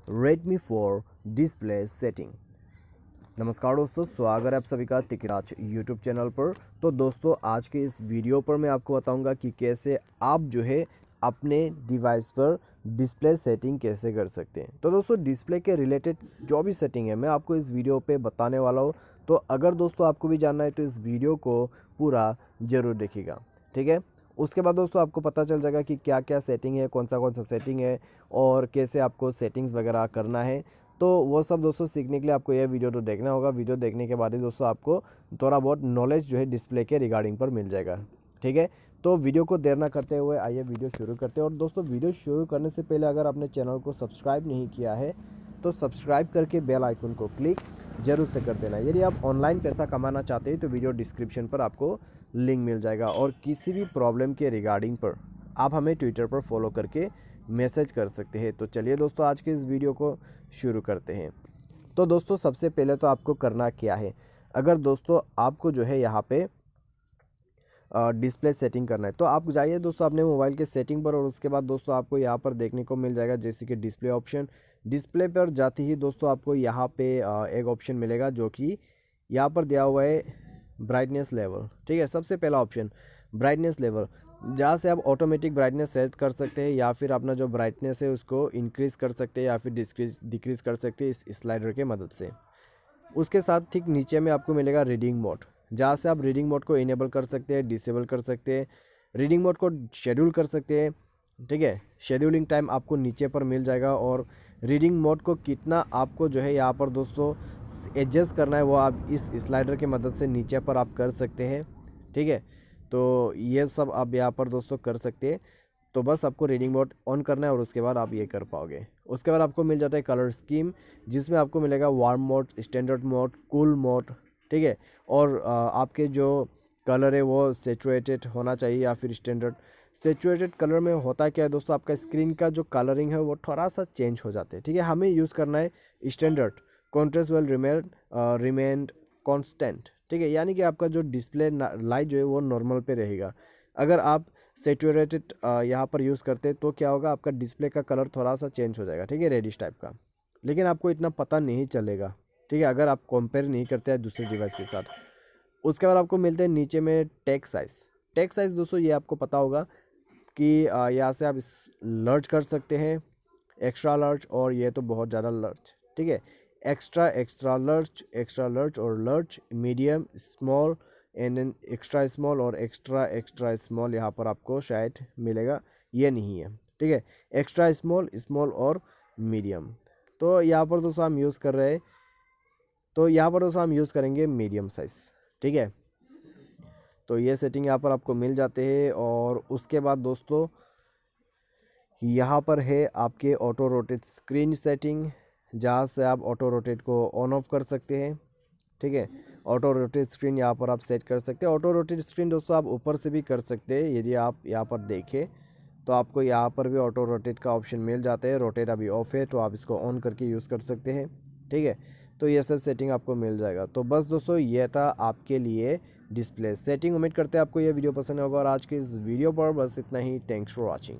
Redmi 4 display setting. नमस्कार दोस्तों, स्वागत है आप सभी का तिकराज यूट्यूब चैनल पर। तो दोस्तों, आज के इस वीडियो पर मैं आपको बताऊंगा कि कैसे आप जो है अपने डिवाइस पर डिस्प्ले सेटिंग कैसे कर सकते हैं। तो दोस्तों, डिस्प्ले के रिलेटेड जो भी सेटिंग है मैं आपको इस वीडियो पे बताने वाला हूँ। तो अगर दोस्तों आपको भी जानना है तो इस वीडियो को पूरा ज़रूर देखिएगा, ठीक है। उसके बाद दोस्तों आपको पता चल जाएगा कि क्या क्या सेटिंग है, कौन सा सेटिंग है और कैसे आपको सेटिंग्स वगैरह करना है। तो वो सब दोस्तों सीखने के लिए आपको यह वीडियो तो देखना होगा। वीडियो देखने के बाद ही दोस्तों आपको थोड़ा बहुत नॉलेज जो है डिस्प्ले के रिगार्डिंग पर मिल जाएगा, ठीक है। तो वीडियो को देर ना करते हुए आइए वीडियो शुरू करते हैं। और दोस्तों, वीडियो शुरू करने से पहले अगर आपने चैनल को सब्सक्राइब नहीं किया है तो सब्सक्राइब करके बेल आइकन को क्लिक जरूर से कर देना। यदि आप ऑनलाइन पैसा कमाना चाहते हैं तो वीडियो डिस्क्रिप्शन पर आपको लिंक मिल जाएगा। और किसी भी प्रॉब्लम के रिगार्डिंग पर आप हमें ट्विटर पर फॉलो करके मैसेज कर सकते हैं। तो चलिए दोस्तों, आज के इस वीडियो को शुरू करते हैं। तो दोस्तों, सबसे पहले तो आपको करना क्या है, अगर दोस्तों आपको जो है यहाँ पे डिस्प्ले सेटिंग करना है तो आप जाइए दोस्तों अपने मोबाइल के सेटिंग पर। और उसके बाद दोस्तों आपको यहाँ पर देखने को मिल जाएगा जैसे कि डिस्प्ले ऑप्शन। डिस्प्ले पर जाते ही दोस्तों आपको यहाँ पे एक ऑप्शन मिलेगा जो कि यहाँ पर दिया हुआ है ब्राइटनेस लेवल, ठीक है। सबसे पहला ऑप्शन ब्राइटनेस लेवल, जहाँ से आप ऑटोमेटिक ब्राइटनेस सेट कर सकते हैं या फिर अपना जो ब्राइटनेस है उसको इंक्रीज़ कर सकते हैं या फिर डिक्रीज़ कर सकते हैं इस स्लाइडर के मदद से। उसके साथ ठीक नीचे में आपको मिलेगा रीडिंग मोड, जहाँ से आप रीडिंग मोड को इनेबल कर सकते हैं, डिसेबल कर सकते हैं, रीडिंग मोड को शेड्यूल कर सकते हैं, ठीक है। शेड्यूलिंग टाइम आपको नीचे पर मिल जाएगा। और रीडिंग मोड को कितना आपको जो है यहाँ पर दोस्तों एडजस्ट करना है वो आप इस स्लाइडर के मदद से नीचे पर आप कर सकते हैं, ठीक है। तो ये सब आप यहाँ पर दोस्तों कर सकते हैं। तो बस आपको रीडिंग मोड ऑन करना है और उसके बाद आप ये कर पाओगे। उसके बाद आपको मिल जाता है कलर स्कीम, जिसमें आपको मिलेगा warm mode, standard mode, cool mode, ठीक है। और आपके जो कलर है वो सेचुरेटेड होना चाहिए या फिर स्टैंडर्ड। सेचुरेटेड कलर में होता क्या है दोस्तों, आपका स्क्रीन का जो कलरिंग है वो थोड़ा सा चेंज हो जाते हैं, ठीक है। हमें यूज़ करना है standard, contrast will remain constant, ठीक है। यानी कि आपका जो डिस्प्ले लाइट जो है वो नॉर्मल पे रहेगा। अगर आप सेचुरेटेड यहाँ पर यूज़ करते तो क्या होगा, आपका डिस्प्ले का कलर थोड़ा सा चेंज हो जाएगा, ठीक है, रेडिश टाइप का। लेकिन आपको इतना पता नहीं चलेगा, ठीक है, अगर आप कंपेयर नहीं करते हैं दूसरे डिवाइस के साथ। उसके बाद आपको मिलते हैं नीचे में टेक्स्ट साइज़। टेक्स्ट साइज़ दोस्तों ये आपको पता होगा कि यहाँ से आप इस लर्ज कर सकते हैं, एक्स्ट्रा लार्ज, और ये तो बहुत ज़्यादा लर्ज, ठीक है। एक्स्ट्रा लर्ज और large, medium, small and then extra small और एक्स्ट्रा स्मॉल यहाँ पर आपको शायद मिलेगा, ये नहीं है, ठीक है। एक्स्ट्रा स्मॉल, स्मॉल और मीडियम। तो यहाँ पर दोस्तों हम यूज़ कर रहे हैं, तो यहाँ पर दोस्तों हम यूज़ करेंगे मीडियम साइज़, ठीक है। तो ये सेटिंग यहाँ पर आपको मिल जाते हैं। और उसके बाद दोस्तों यहाँ पर है आपके ऑटो रोटेट स्क्रीन सेटिंग, जहाँ से आप ऑटो रोटेट को ऑन ऑफ कर सकते हैं, ठीक है। ऑटो रोटेट स्क्रीन यहाँ पर आप सेट कर सकते हैं। ऑटो रोटेट स्क्रीन दोस्तों आप ऊपर से भी कर सकते हैं। यदि आप यहाँ पर देखें तो आपको यहाँ पर भी ऑटो रोटेट का ऑप्शन मिल जाता है। रोटेट अभी ऑफ है तो आप इसको ऑन करके यूज़ कर सकते हैं, ठीक है। तो ये सब सेटिंग आपको मिल जाएगा। तो बस दोस्तों ये था आपके लिए डिस्प्ले सेटिंग। उम्मीद करते हैं आपको ये वीडियो पसंद होगा। और आज के इस वीडियो पर बस इतना ही। Thanks for watching.